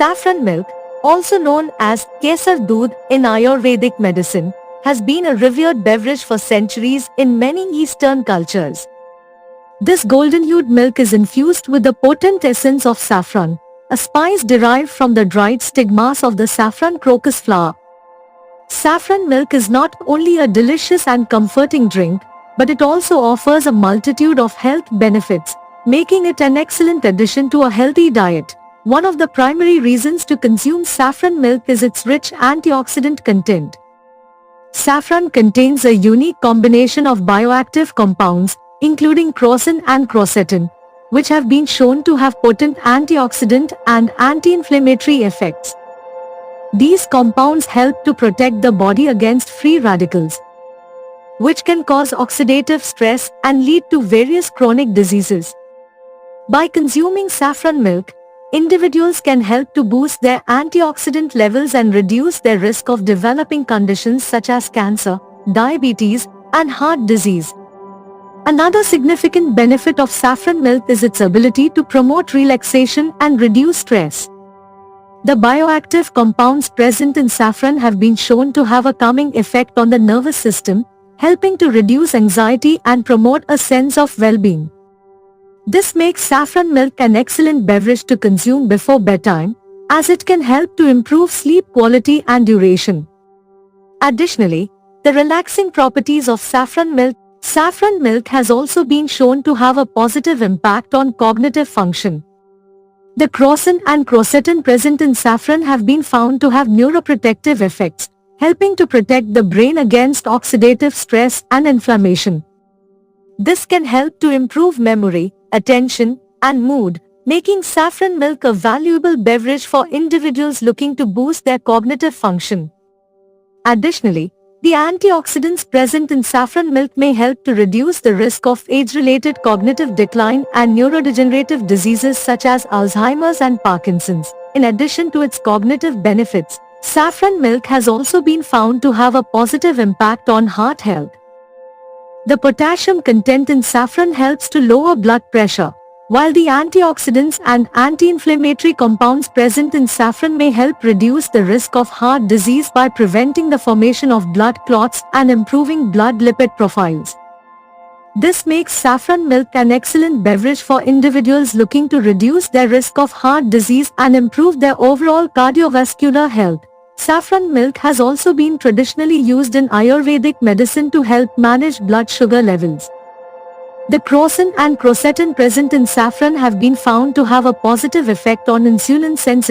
Saffron milk, also known as Kesar Doodh in Ayurvedic medicine, has been a revered beverage for centuries in many Eastern cultures. This golden-hued milk is infused with the potent essence of saffron, a spice derived from the dried stigmas of the saffron crocus flower. Saffron milk is not only a delicious and comforting drink, but it also offers a multitude of health benefits, making it an excellent addition to a healthy diet. One of the primary reasons to consume saffron milk is its rich antioxidant content. Saffron contains a unique combination of bioactive compounds, including crocin and quercetin, which have been shown to have potent antioxidant and anti-inflammatory effects. These compounds help to protect the body against free radicals, which can cause oxidative stress and lead to various chronic diseases. By consuming saffron milk, individuals can help to boost their antioxidant levels and reduce their risk of developing conditions such as cancer, diabetes, and heart disease. Another significant benefit of saffron milk is its ability to promote relaxation and reduce stress. The bioactive compounds present in saffron have been shown to have a calming effect on the nervous system, helping to reduce anxiety and promote a sense of well-being. This makes saffron milk an excellent beverage to consume before bedtime, as it can help to improve sleep quality and duration. Additionally, the relaxing properties of saffron milk has also been shown to have a positive impact on cognitive function. The crocin and quercetin present in saffron have been found to have neuroprotective effects, helping to protect the brain against oxidative stress and inflammation. This can help to improve memory, attention, and mood, making saffron milk a valuable beverage for individuals looking to boost their cognitive function. Additionally, the antioxidants present in saffron milk may help to reduce the risk of age-related cognitive decline and neurodegenerative diseases such as Alzheimer's and Parkinson's. In addition to its cognitive benefits, saffron milk has also been found to have a positive impact on heart health. The potassium content in saffron helps to lower blood pressure, while the antioxidants and anti-inflammatory compounds present in saffron may help reduce the risk of heart disease by preventing the formation of blood clots and improving blood lipid profiles. This makes saffron milk an excellent beverage for individuals looking to reduce their risk of heart disease and improve their overall cardiovascular health. Saffron milk has also been traditionally used in Ayurvedic medicine to help manage blood sugar levels. The crocin and quercetin present in saffron have been found to have a positive effect on insulin sensitivity.